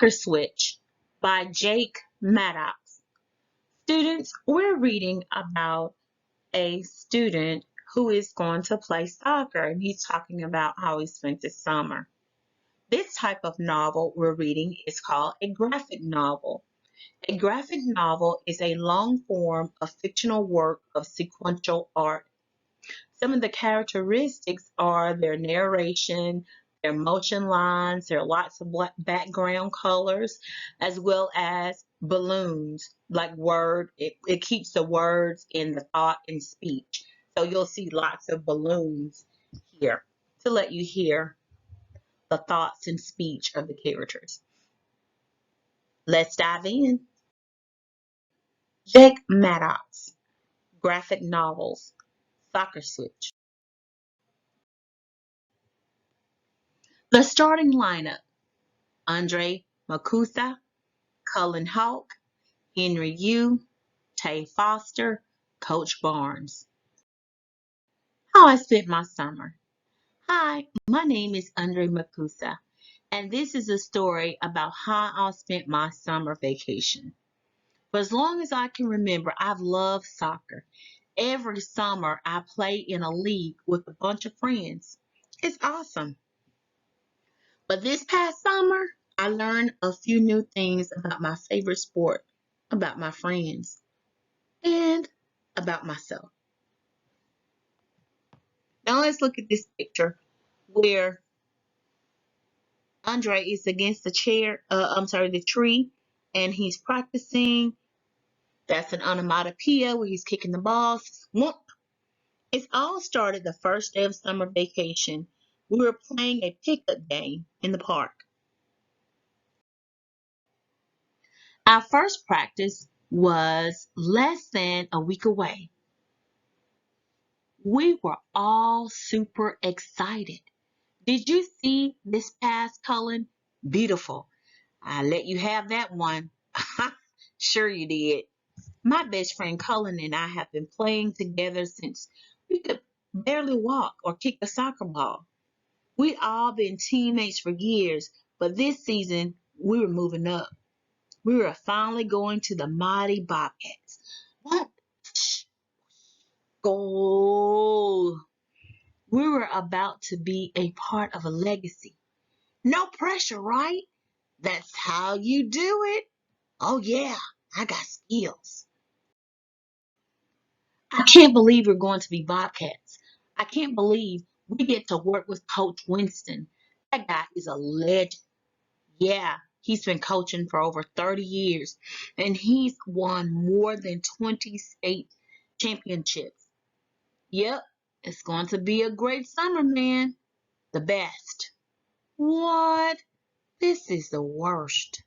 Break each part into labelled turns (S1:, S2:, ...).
S1: Soccer Switch by Jake Maddox. Students, we're reading about a student who is going to play soccer, and he's talking about how he spent his summer. This type of novel we're reading is called a graphic novel. A graphic novel is a long form of fictional work of sequential art. Some of the characteristics are their narration, their motion lines, there are lots of background colors, as well as balloons, like it keeps the words in the thought and speech. So you'll see lots of balloons here to let you hear the thoughts and speech of the characters. Let's dive in. Jake Maddox, graphic novels, Soccer Switch. The starting lineup: Andre Makusa, Cullen Hawk, Henry Yu, Tay Foster, Coach Barnes. How I spent my summer. Hi, my name is Andre Makusa, and this is a story about how I spent my summer vacation. For as long as I can remember, I've loved soccer. Every summer, I play in a league with a bunch of friends. It's awesome. But this past summer, I learned a few new things about my favorite sport, about my friends, and about myself. Now let's look at this picture where Andre is against the tree, and he's practicing. That's an onomatopoeia where he's kicking the ball. Whoop. It all started the first day of summer vacation. We were playing a pickup game in the park. Our first practice was less than a week away. We were all super excited. Did you see this pass, Cullen? Beautiful. I let you have that one. Sure you did. My best friend Cullen and I have been playing together since we could barely walk or kick a soccer ball. We'd all been teammates for years, but this season we were moving up. We were finally going to the mighty Bobcats. What? Goal! We were about to be a part of a legacy. No pressure, right? That's how you do it. Oh, yeah, I got skills. I can't believe we're going to be Bobcats. I can't believe we get to work with Coach Winston. That guy is a legend. Yeah, he's been coaching for over 30 years, and he's won more than 20 state championships. Yep, it's going to be a great summer, man. The best. What? This is the worst.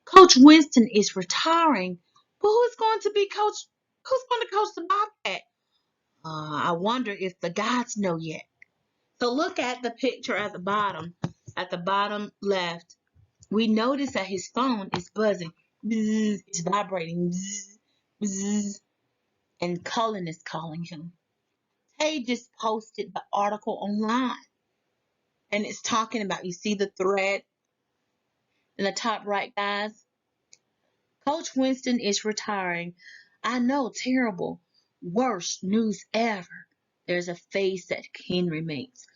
S1: Coach Winston is retiring, but who's going to be coach? Who's going to coach the Bobcat? I wonder if the guys know yet. So look at the picture at the bottom left. We notice that his phone is buzzing. Bzz, it's vibrating. Bzz, bzz, and Cullen is calling him. Tay just posted the article online, and it's talking about, you see the thread in the top right, guys? Coach Winston is retiring. I know, terrible. Worst news ever. There's a face that Henry makes.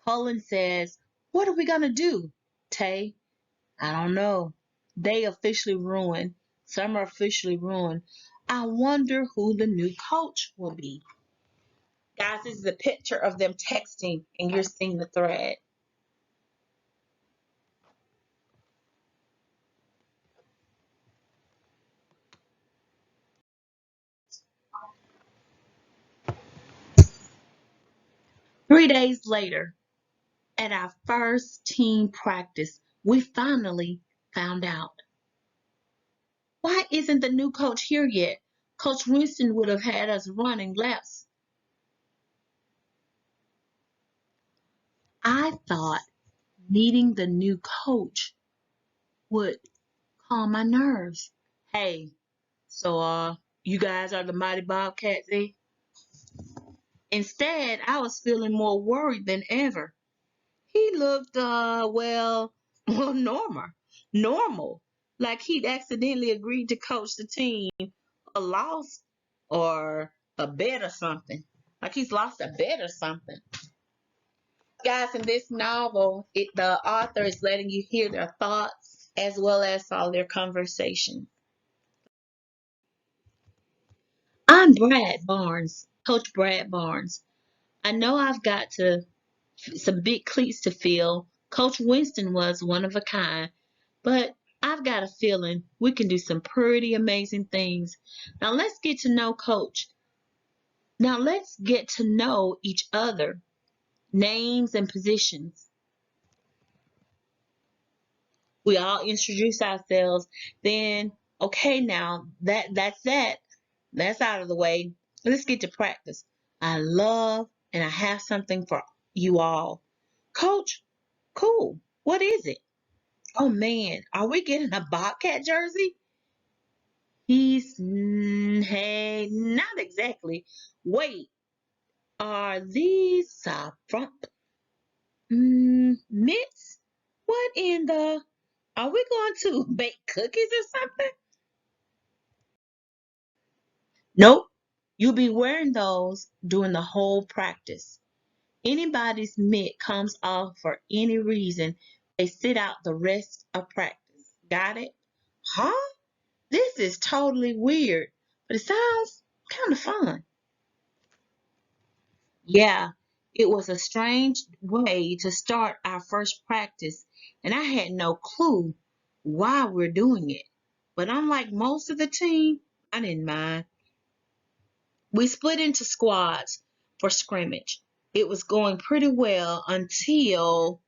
S1: Cullen says, "What are we going to do, Tay?" "I don't know. They officially ruined. Some are officially ruined. I wonder who the new coach will be." Guys, this is a picture of them texting, and you're seeing the thread. Three days later, at our first team practice, we finally found out. Why isn't the new coach here yet? Coach Winston would have had us running laps. I thought meeting the new coach would calm my nerves. Hey, so you guys are the Mighty Bobcats, eh? Instead, I was feeling more worried than ever. He looked well normal, like he'd accidentally agreed to coach the team, a loss or a bet or something. Like he's lost a bet or something. Guys, in this novel, the author is letting you hear their thoughts as well as all their conversations. I'm Brad Barnes, Coach Brad Barnes. I know I've got some big cleats to fill. Coach Winston was one of a kind, but I've got a feeling we can do some pretty amazing things. Now let's get to know Coach. Now let's get to know each other. Names and positions. We all introduce ourselves. Then, okay, now that's out of the way. Let's get to practice. I love and I have something for you all. Coach, cool. What is it? Oh man, are we getting a Bobcat jersey? Hey, not exactly. Wait, are these from mitts? What in the? Are we going to bake cookies or something? Nope. You'll be wearing those during the whole practice. Anybody's mitt comes off for any reason, they sit out the rest of practice. Got it? Huh? This is totally weird, but it sounds kind of fun. Yeah, it was a strange way to start our first practice, and I had no clue why we're doing it. But unlike most of the team, I didn't mind. We split into squads for scrimmage. It was going pretty well until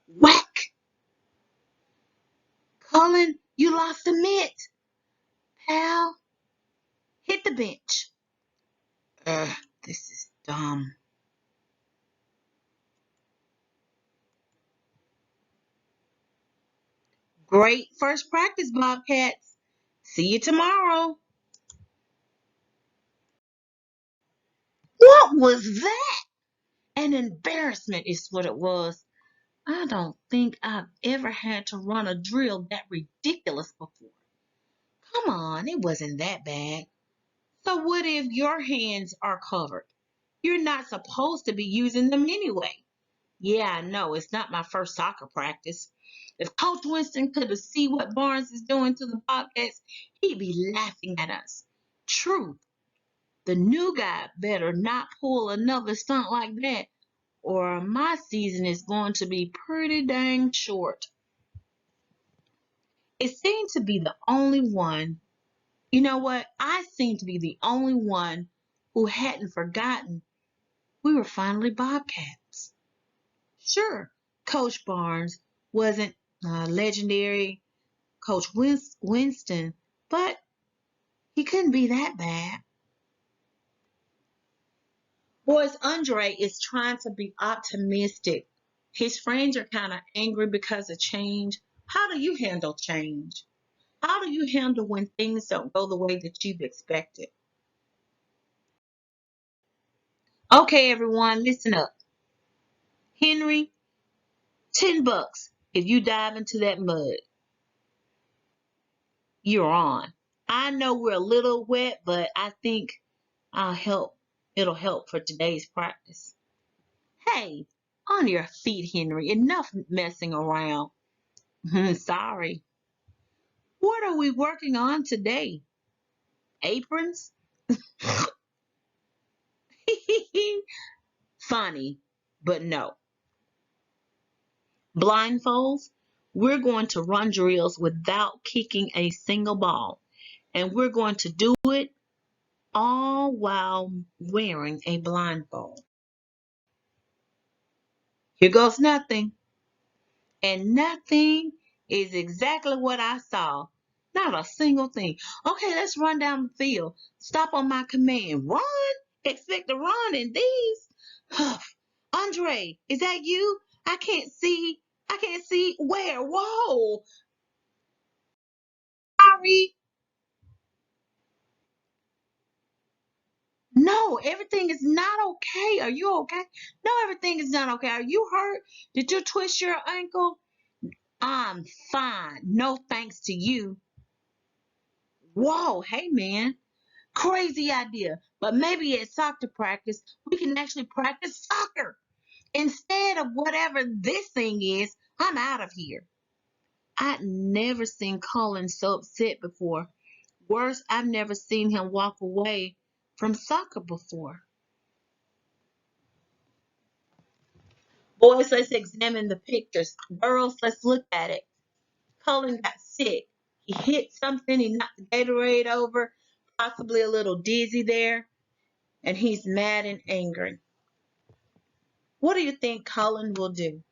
S1: whack! Cullen, you lost a mitt. Pal, hit the bench. Ugh, this is dumb. Great first practice, Bobcats. See you tomorrow. What was that? An embarrassment is what it was. I don't think I've ever had to run a drill that ridiculous before. Come on, it wasn't that bad. So what if your hands are covered? You're not supposed to be using them anyway. Yeah, I know. It's not my first soccer practice. If Coach Winston could have seen what Barnes is doing to the Bobcats, he'd be laughing at us. Truth. The new guy better not pull another stunt like that, or my season is going to be pretty dang short. It seemed to be the only one. You know what? I seem to be the only one who hadn't forgotten we were finally Bobcats. Sure, Coach Barnes wasn't legendary Coach Winston, but he couldn't be that bad. Boys, Andre is trying to be optimistic. His friends are kind of angry because of change. How do you handle change? How do you handle when things don't go the way that you've expected? Okay, everyone, listen up. Henry, $10 if you dive into that mud. You're on. I know we're a little wet, but I think I'll help. It'll help for today's practice. Hey, on your feet, Henry. Enough messing around. Sorry. What are we working on today? Aprons? Funny, but no. Blindfolds? We're going to run drills without kicking a single ball. And we're going to do it all while wearing a blindfold. Here goes nothing. And nothing is exactly what I saw. Not a single thing. Okay, let's run down the field. Stop on my command. Run? Expect to run in these? Huff. Andre, is that you? I can't see. I can't see where. Whoa. Sorry. No, everything is not okay. Are you okay? No, everything is not okay. Are you hurt? Did you twist your ankle? I'm fine. No thanks to you. Whoa, hey man. Crazy idea. But maybe at soccer practice, we can actually practice soccer instead of whatever this thing is. I'm out of here. I'd never seen Colin so upset before. Worse, I've never seen him walk away from soccer before. Boys, let's examine the pictures. Girls, let's look at it. Colin got sick. He hit something, he knocked the Gatorade over, possibly a little dizzy there, and he's mad and angry. What do you think Colin will do?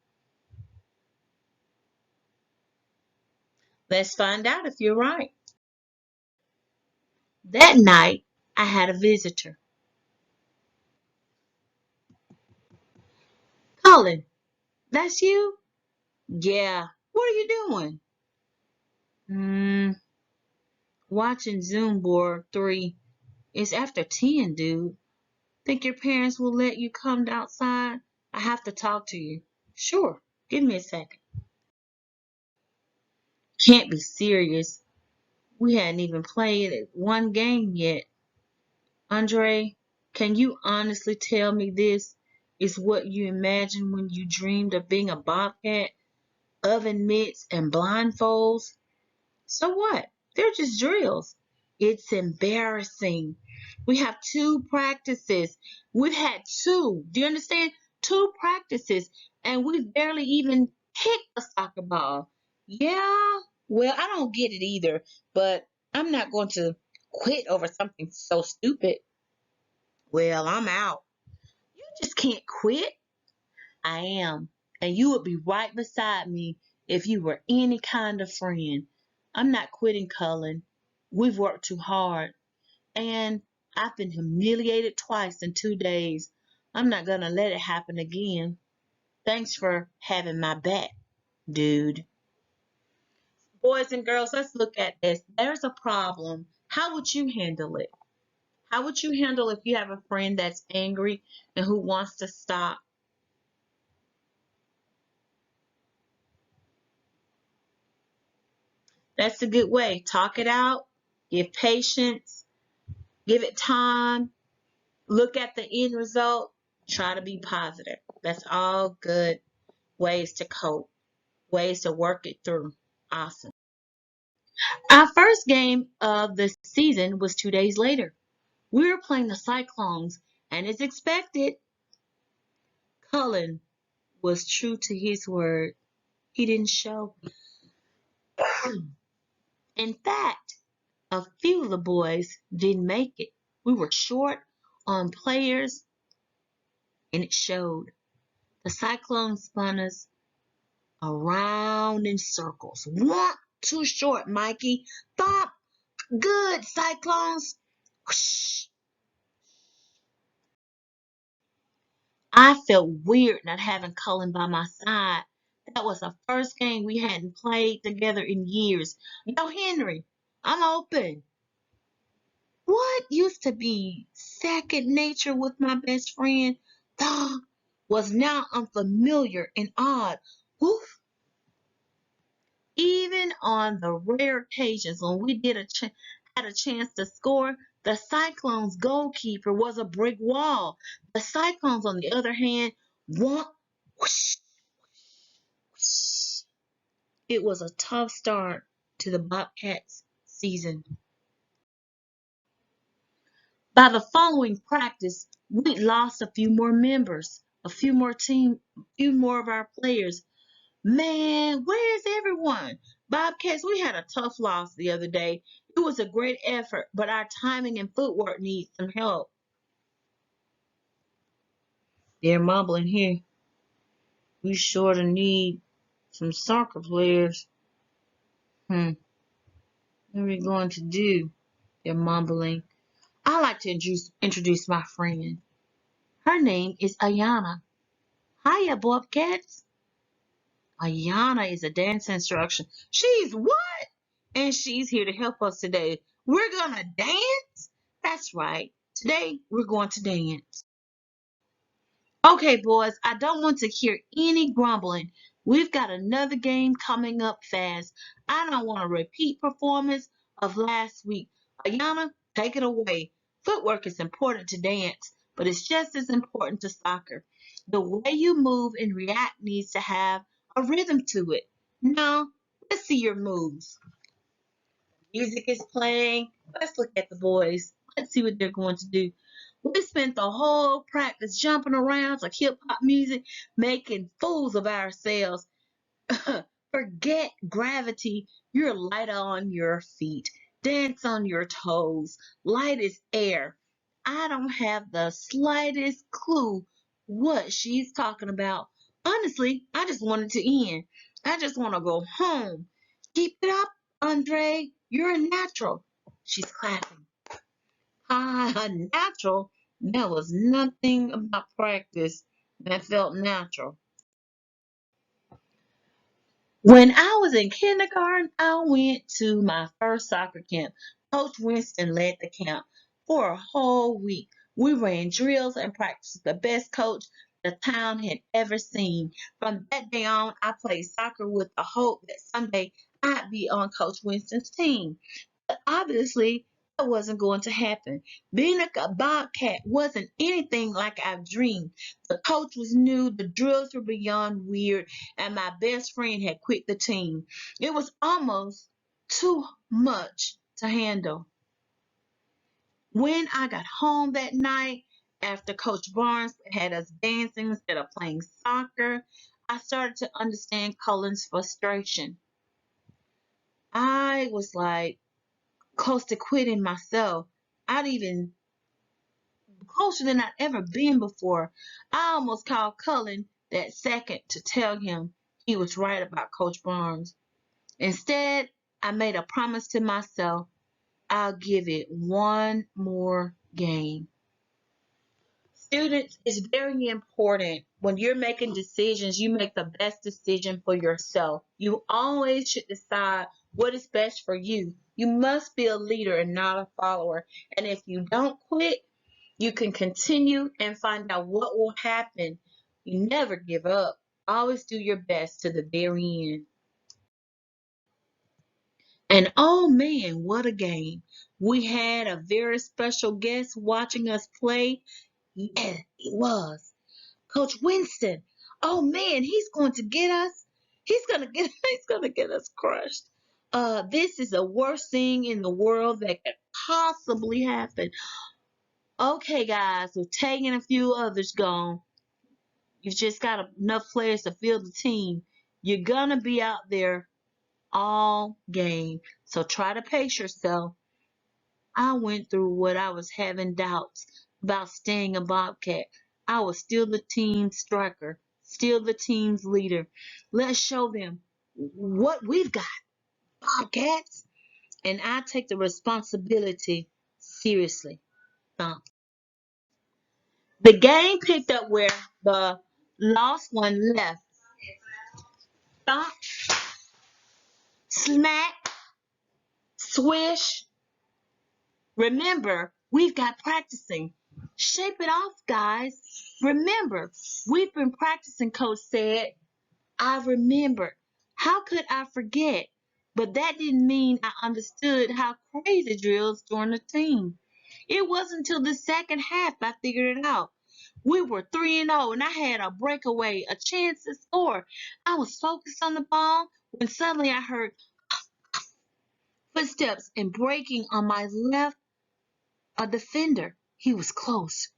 S1: Let's find out if you're right. That night, I had a visitor. Colin, that's you? Yeah. What are you doing? Hmm, watching Zoom Board 3. It's after 10, dude. Think your parents will let you come outside? I have to talk to you. Sure. Give me a second. Can't be serious. We hadn't even played one game yet. Andre, can you honestly tell me this is what you imagined when you dreamed of being a bobcat? Oven mitts and blindfolds? So what? They're just drills. It's embarrassing. We have two practices. We've had two. Do you understand? Two practices, and we've barely even kicked a soccer ball. Yeah, well, I don't get it either, but I'm not going to quit over something so stupid. Well, I'm out. You just can't quit. I am. And you would be right beside me if you were any kind of friend. I'm not quitting, Cullen. We've worked too hard. And I've been humiliated twice in 2 days. I'm not going to let it happen again. Thanks for having my back, dude. Boys and girls, let's look at this. There's a problem. How would you handle it? How would you handle if you have a friend that's angry and who wants to stop? That's a good way. Talk it out, give patience, give it time, look at the end result, try to be positive. That's all good ways to cope, ways to work it through. Awesome. Our first game of the season was 2 days later. We were playing the Cyclones, and as expected, Cullen was true to his word. He didn't show. In fact, a few of the boys didn't make it. We were short on players, and it showed. The Cyclones spun us around in circles. One, too short, Mikey. Thump. Good, Cyclones. Whoosh. I felt weird not having Cullen by my side. That was the first game we hadn't played together in years. Yo, Henry, I'm open. What used to be second nature with my best friend, Dog, was now unfamiliar and odd. Woof. Even on the rare occasions when we had a chance to score, the Cyclones' goalkeeper was a brick wall. The Cyclones, on the other hand, want whoosh, whoosh. It was a tough start to the Bobcats season. By the following practice, we lost a few more members, a few more of our players. Man, where's everyone? Bobcats, we had a tough loss the other day. It was a great effort, but our timing and footwork needs some help. They're mumbling here. We sure to need some soccer players. What are we going to do? They're mumbling. I like to introduce my friend. Her name is Ayana. Hiya, Bobcats. Ayana is a dance instruction. She's what? And she's here to help us today. We're gonna dance? That's right. Today, we're going to dance. Okay, boys, I don't want to hear any grumbling. We've got another game coming up fast. I don't want a repeat performance of last week. Ayana, take it away. Footwork is important to dance, but it's just as important to soccer. The way you move and react needs to have a rhythm to it. Now, let's see your moves. Music is playing. Let's look at the boys. Let's see what they're going to do. We spent the whole practice jumping around like hip hop music, making fools of ourselves. Forget gravity. You're light on your feet. Dance on your toes. Light as air. I don't have the slightest clue what she's talking about. Honestly, I just want it to end. I just want to go home. Keep it up, Andre. You're a natural. She's clapping. Natural? There was nothing about practice that felt natural. When I was in kindergarten, I went to my first soccer camp. Coach Winston led the camp for a whole week. We ran drills and practiced with the best coach the town had ever seen. From that day on, I played soccer with the hope that someday I'd be on Coach Winston's team. But obviously, that wasn't going to happen. Being a Bobcat wasn't anything like I dreamed. The coach was new, the drills were beyond weird, and my best friend had quit the team. It was almost too much to handle. When I got home that night, after Coach Barnes had us dancing instead of playing soccer, I started to understand Cullen's frustration. I was like close to quitting myself. I'd even closer than I'd ever been before. I almost called Cullen that second to tell him he was right about Coach Barnes. Instead, I made a promise to myself I'll give it one more game. Students, it's very important when you're making decisions, you make the best decision for yourself. You always should decide what is best for you. You must be a leader and not a follower. And if you don't quit, you can continue and find out what will happen. You never give up. Always do your best to the very end. And oh man, what a game. We had a very special guest watching us play. Yeah, it was. Coach Winston. Oh man, he's going to get us. He's gonna get us crushed. This is the worst thing in the world that could possibly happen. Okay, guys, we're taking a few others gone. You've just got enough players to field the team. You're gonna be out there all game. So try to pace yourself. I went through what I was having doubts about staying a Bobcat. I was still the team's striker, still the team's leader. Let's show them what we've got, Bobcats. And I take the responsibility seriously. Thump. The game picked up where the lost one left. Thump, smack, swish. Remember, we've got practicing. Shape it off, guys. Remember, we've been practicing, Coach said. I remembered. How could I forget? But that didn't mean I understood how crazy drills joined the team. It wasn't until the second half I figured it out. We were 3-0 and I had a breakaway, a chance to score. I was focused on the ball when suddenly I heard footsteps and breaking on my left. A defender. He was close.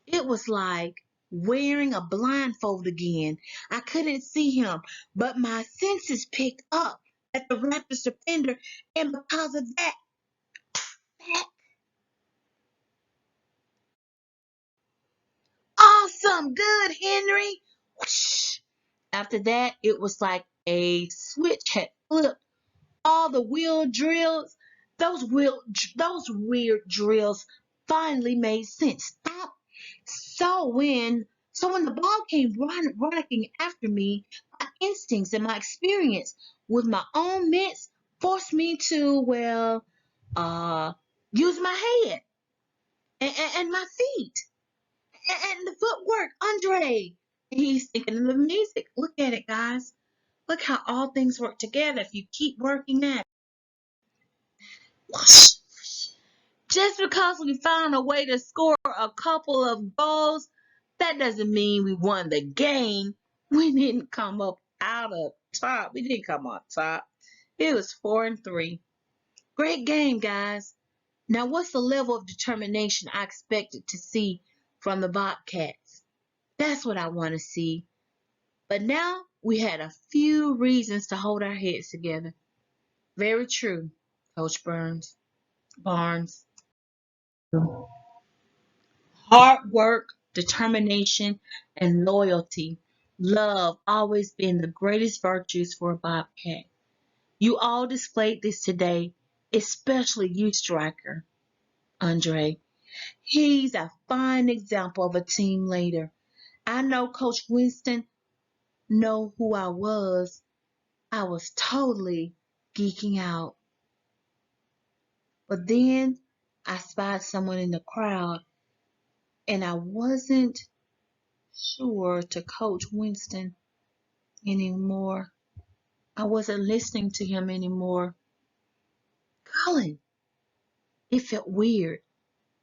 S1: It was like wearing a blindfold again. I couldn't see him, but my senses picked up at the Raptors defender, and because of that awesome, good, Henry. Whoosh. After that, it was like a switch had flipped. All the wheel drills, those weird drills finally made sense. Stop. So when the ball came running after me, my instincts and my experience with my own mitts forced me to, well, uh, use my head. and my feet and the footwork, Andre. He's thinking of the music. Look at it, guys. Look how all things work together if you keep working at it. Just because we found a way to score a couple of goals, that doesn't mean we won the game. We didn't come up out of top. We didn't come on top. It was 4-3. Great game, guys. Now, what's the level of determination I expected to see from the Bobcats? That's what I want to see. But now we had a few reasons to hold our heads together. Very true, Coach Barnes. Hard work, determination, and loyalty. Love always been the greatest virtues for a Bobcat. You all displayed this today, especially you, striker, Andre. He's a fine example of a team leader. I know Coach Winston know who I was. I was totally geeking out. But then I spied someone in the crowd and I wasn't sure to Coach Winston anymore. I wasn't listening to him anymore. Colin, it felt weird.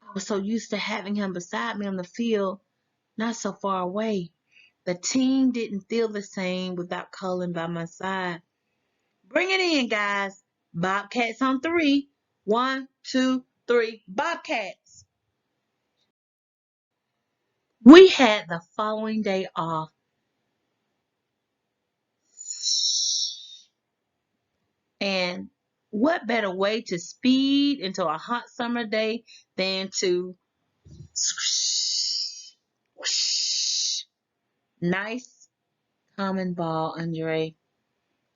S1: I was so used to having him beside me on the field, not so far away. The team didn't feel the same without Cullen by my side. Bring it in, guys. Bobcats on three. 1, 2, 3. Bobcats. We had the following day off. And what better way to speed into a hot summer day than to swish, whoosh. Nice common ball, Andre.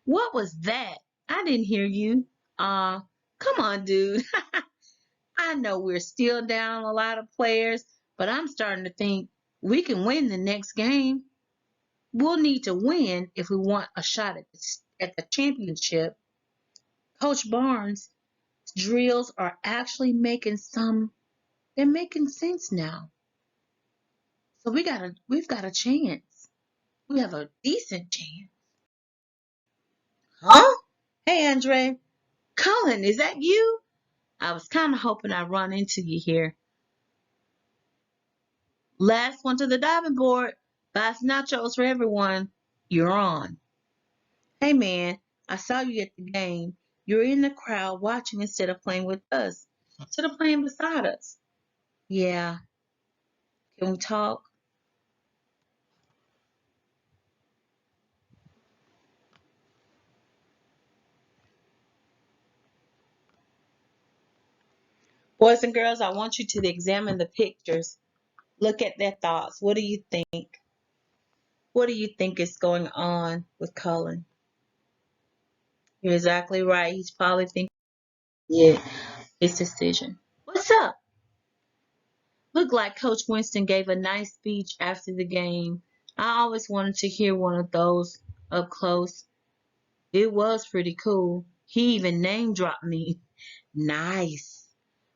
S1: What was that? I didn't hear you. Come on, dude. I know we're still down a lot of players, but I'm starting to think we can win the next game. We'll need to win if we want a shot at the championship. Coach Barnes' drills are actually they're making sense now. So we've got a chance. We have a decent chance. Huh? Hey, Andre. Colin, is that you? I was kind of hoping I'd run into you here. Last one to the diving board. Fast nachos for everyone. You're on. Hey, man, I saw you at the game. You're in the crowd watching instead of playing with us. Instead of playing beside us. Yeah. Can we talk? Boys and girls, I want you to examine the pictures. Look at their thoughts. What do you think? What do you think is going on with Cullen? You're exactly right. He's probably thinking, yeah, his decision. What's up? Looked like Coach Winston gave a nice speech after the game. I always wanted to hear one of those up close. It was pretty cool. He even name dropped me. Nice.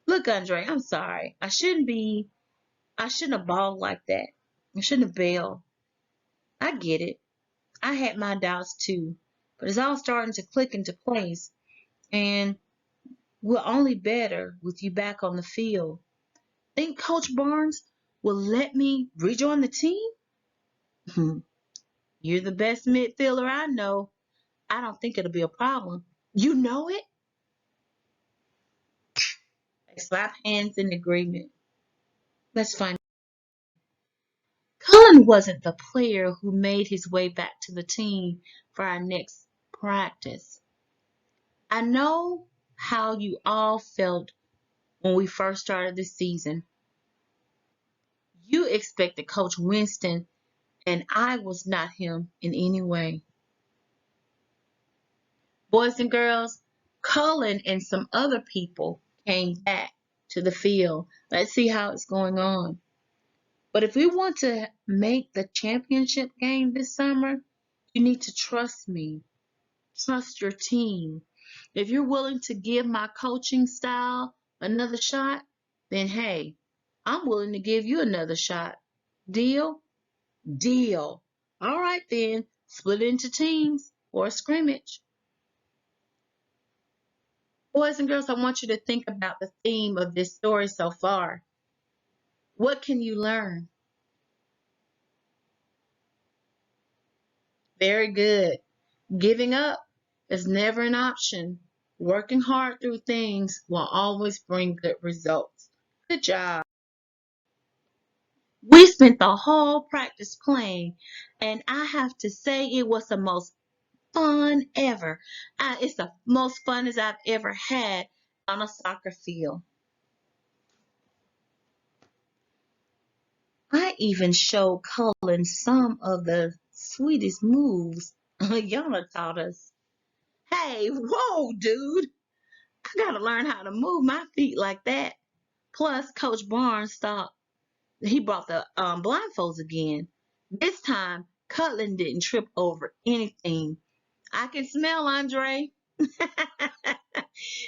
S1: Look, Andre, I'm sorry. I shouldn't have balled like that. I shouldn't have bailed. I get it. I had my doubts too. But it's all starting to click into place. And we're only better with you back on the field. Think Coach Barnes will let me rejoin the team? You're the best midfielder I know. I don't think it'll be a problem. You know it? They slap hands in agreement. Let's find. Cullen wasn't the player who made his way back to the team for our next practice. I know how you all felt when we first started the season. You expected Coach Winston, and I was not him in any way. Boys and girls, Cullen and some other people came back to the field. Let's see how it's going on. But if we want to make the championship game this summer, you need to trust me. Trust your team. If you're willing to give my coaching style another shot, then hey, I'm willing to give you another shot. Deal? Deal. All right then, split into teams or a scrimmage. Boys and girls, I want you to think about the theme of this story so far. What can you learn? Very good. Giving up is never an option. Working hard through things will always bring good results. Good job. We spent the whole practice playing, and I have to say it was the most fun ever. It's the most fun as I've ever had on a soccer field. I even showed Cullen some of the sweetest moves Yana taught us. Hey, whoa, dude. I gotta learn how to move my feet like that. Plus, Coach Barnes thought he brought the blindfolds again. This time, Cullen didn't trip over anything. I can smell Andre.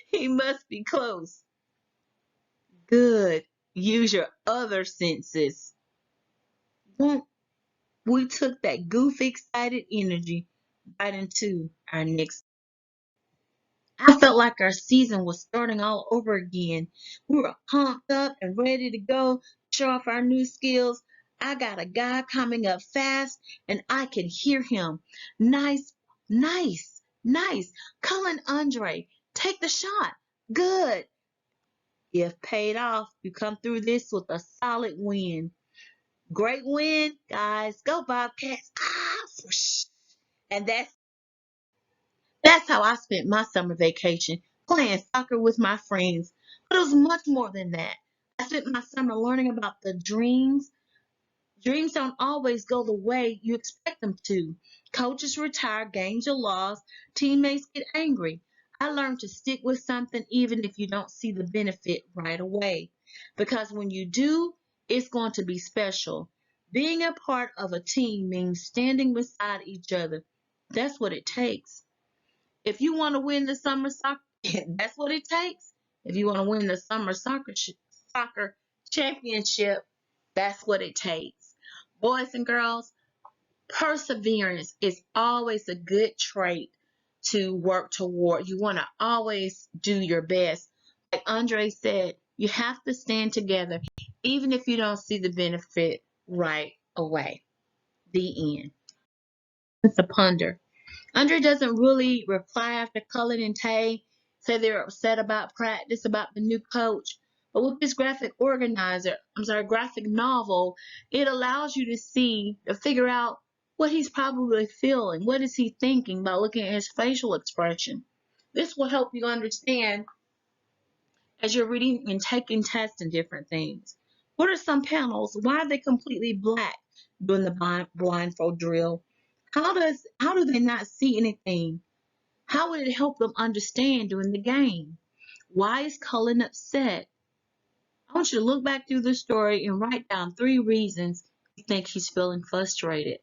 S1: He must be close. Good. Use your other senses. Won't we took that goofy, excited energy right into our next. I felt like our season was starting all over again. We were pumped up and ready to go, show off our new skills. I got a guy coming up fast, and I can hear him. Nice, nice, nice. Cullen Andre, take the shot. Good. If paid off, you come through this with a solid win. Great win, guys. Go Bobcats. And that's how I spent my summer vacation, playing soccer with my friends. But it was much more than that. I spent my summer learning about the dreams. Dreams don't always go the way you expect them to. Coaches retire, games are lost, teammates get angry. I learned to stick with something even if you don't see the benefit right away. Because when you do, it's going to be special. Being a part of a team means standing beside each other. That's what it takes. If you want to win the summer soccer, that's what it takes. If you want to win the summer soccer championship, that's what it takes. Boys and girls, perseverance is always a good trait to work toward. You want to always do your best. Like Andre said, you have to stand together, even if you don't see the benefit right away. The end. It's a ponder. Andre doesn't really reply after Cullen and Tay say they're upset about practice, about the new coach. But with this graphic novel, it allows you to figure out what he's probably feeling. What is he thinking by looking at his facial expression? This will help you understand as you're reading and taking tests and different things. What are some panels? Why are they completely black during the blindfold drill? How do they not see anything? How would it help them understand during the game? Why is Cullen upset? I want you to look back through the story and write down 3 reasons you think he's feeling frustrated.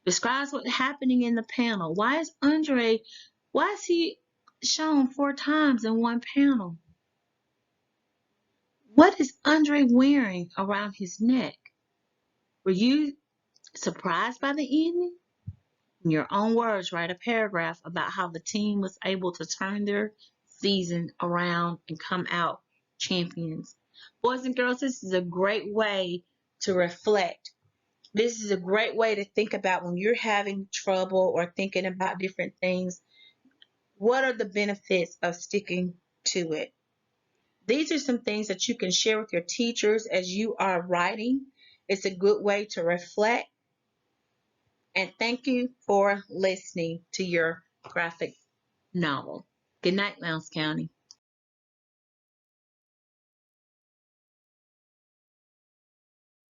S1: Describes what's happening in the panel. Why is he shown 4 times in one panel? What is Andre wearing around his neck? Were you surprised by the ending? In your own words, write a paragraph about how the team was able to turn their season around and come out champions. Boys and girls, this is a great way to reflect. This is a great way to think about when you're having trouble or thinking about different things. What are the benefits of sticking to it? These are some things that you can share with your teachers as you are writing. It's a good way to reflect. And thank you for listening to your graphic novel. Good night, Lowndes County.